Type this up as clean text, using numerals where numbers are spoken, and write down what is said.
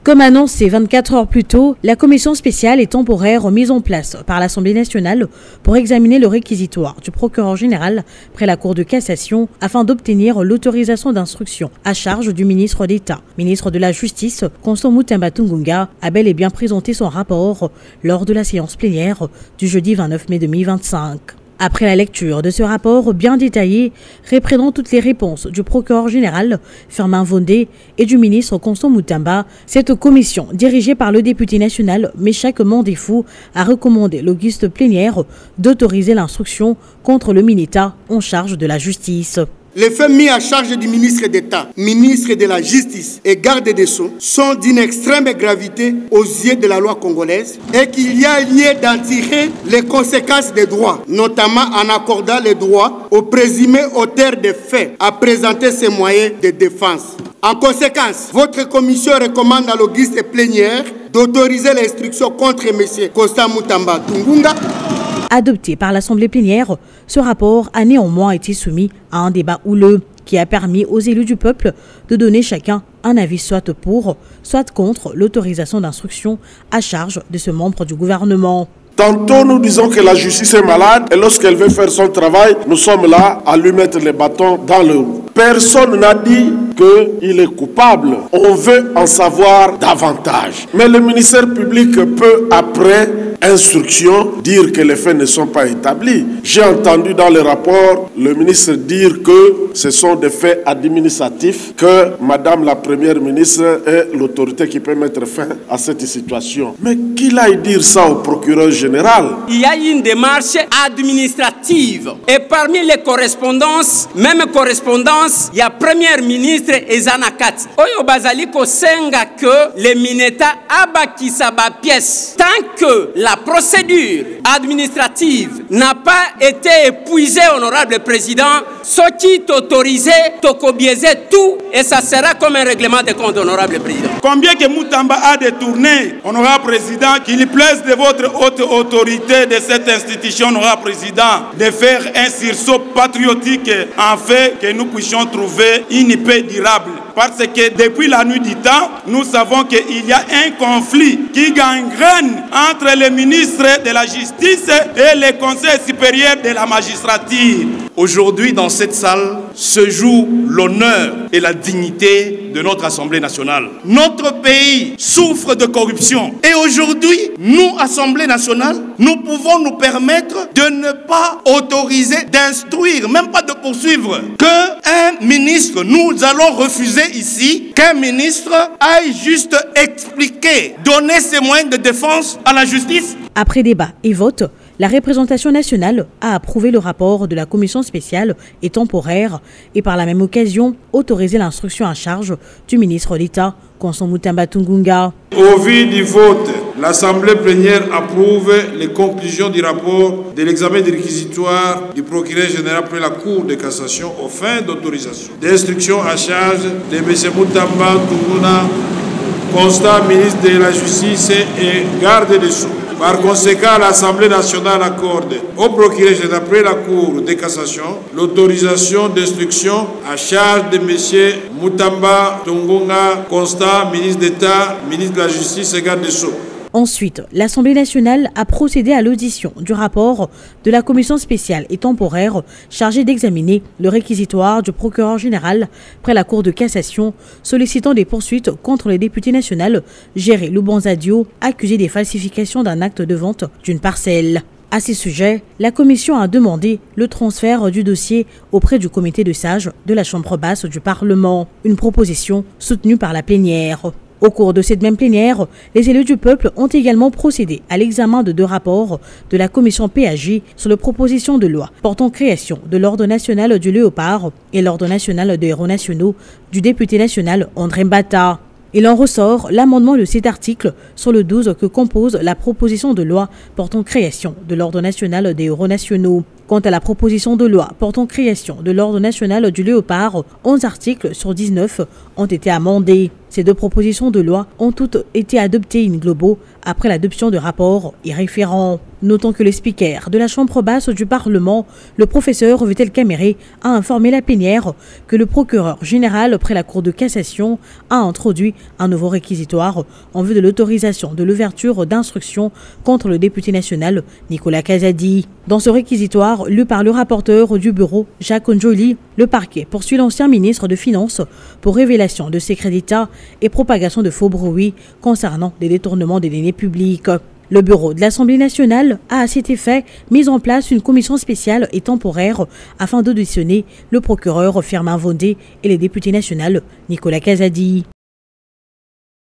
Comme annoncé 24 heures plus tôt, la commission spéciale et temporaire mise en place par l'Assemblée nationale pour examiner le réquisitoire du procureur général près la Cour de cassation afin d'obtenir l'autorisation d'instruction à charge du ministre d'État. Ministre de la Justice, Constant Mutamba Tungunga, a bel et bien présenté son rapport lors de la séance plénière du jeudi 29 mai 2025. Après la lecture de ce rapport bien détaillé, reprenant toutes les réponses du procureur général Firmin Vondé et du ministre Constant Mutamba, cette commission, dirigée par le député national Méchac Mandefou, a recommandé l'auguste plénière d'autoriser l'instruction contre le Mineta en charge de la justice. Les faits mis à charge du ministre d'État, ministre de la Justice et garde des Sceaux sont d'une extrême gravité aux yeux de la loi congolaise et qu'il y a lieu d'en tirer les conséquences des droits, notamment en accordant les droits aux présumés auteurs des faits à présenter ses moyens de défense. En conséquence, votre commission recommande à l'auguste plénière d'autoriser l'instruction contre M. Constant Mutamba Tungunga. Adopté par l'Assemblée plénière, ce rapport a néanmoins été soumis à un débat houleux qui a permis aux élus du peuple de donner chacun un avis soit pour, soit contre l'autorisation d'instruction à charge de ce membre du gouvernement. Tantôt nous disons que la justice est malade et lorsqu'elle veut faire son travail, nous sommes là à lui mettre les bâtons dans le roues. Personne n'a dit qu'il est coupable. On veut en savoir davantage. Mais le ministère public peut, après instruction, dire que les faits ne sont pas établis. J'ai entendu dans le rapport le ministre dire que ce sont des faits administratifs, que Madame la Première ministre est l'autorité qui peut mettre fin à cette situation. Mais qu'il aille dire ça au procureur général. Il y a une démarche administrative et parmi les correspondances, même correspondances, il y a Premier ministre Ezanakati. Oyo bazali ko senga que les Mineta abakisa ba pièce. Tant que la procédure administrative n'a pas été épuisée, honorable président, ce qui est autorisé, tokobiaiser tout et ça sera comme un règlement de compte, honorable président. Combien que Mutamba a détourné, honorable président, qu'il plaise de votre haute autorité de cette institution, honorable président, de faire un sursaut patriotique en fait que nous puissions trouver une paix durable. Parce que depuis la nuit du temps, nous savons qu'il y a un conflit qui gangrène entre les ministres de la Justice et les conseils supérieurs de la magistrature. Aujourd'hui, dans cette salle, se joue l'honneur et la dignité de notre Assemblée nationale. Notre pays souffre de corruption. Et aujourd'hui, nous, Assemblée nationale, nous pouvons nous permettre de ne pas autoriser, d'instruire, même pas de poursuivre, qu'un ministre, nous allons refuser ici qu'un ministre aille juste expliquer, donner ses moyens de défense à la justice. Après débat et vote, la représentation nationale a approuvé le rapport de la commission spéciale et temporaire et par la même occasion autorisé l'instruction à charge du ministre d'État, Constant Mutamba Tungunga. Au vu du vote, l'Assemblée plénière approuve les conclusions du rapport de l'examen des réquisitoires du procureur général près la Cour de cassation aux fins d'autorisation d'instruction à charge de M. Mutamba Tungunga, Constant ministre de la Justice et garde des Sceaux. Par conséquent, l'Assemblée nationale accorde au procureur général près la Cour de cassation l'autorisation d'instruction à charge de M. Mutamba Tungunga, Constant, ministre d'État, ministre de la Justice et garde des Sceaux. Ensuite, l'Assemblée nationale a procédé à l'audition du rapport de la commission spéciale et temporaire chargée d'examiner le réquisitoire du procureur général près la Cour de cassation, sollicitant des poursuites contre le député national Géré Lubanzadio, accusé des falsifications d'un acte de vente d'une parcelle. À ce sujet, la commission a demandé le transfert du dossier auprès du comité de sages de la Chambre basse du Parlement, une proposition soutenue par la plénière. Au cours de cette même plénière, les élus du peuple ont également procédé à l'examen de 2 rapports de la commission PAJ sur la proposition de loi portant création de l'Ordre national du Léopard et l'Ordre national des héros nationaux du député national André Mbata. Il en ressort l'amendement de cet article sur le 12 que compose la proposition de loi portant création de l'Ordre national des héros nationaux. Quant à la proposition de loi portant création de l'Ordre national du léopard, 11 articles sur 19 ont été amendés. Ces deux propositions de loi ont toutes été adoptées in globo après l'adoption de rapports y référents. Notons que le speaker de la Chambre basse du Parlement, le professeur Vital Kamerhe, a informé la plénière que le procureur général près la Cour de cassation a introduit un nouveau réquisitoire en vue de l'autorisation de l'ouverture d'instruction contre le député national Nicolas Kazadi. Dans ce réquisitoire, lu par le rapporteur du bureau, Jacques Njoli, le parquet poursuit l'ancien ministre de Finances pour révélation de secrets d'État et propagation de faux bruits concernant des détournements des deniers publics. Le bureau de l'Assemblée nationale a à cet effet mis en place une commission spéciale et temporaire afin d'auditionner le procureur Firmin Vondé et les députés nationaux Nicolas Kazadi.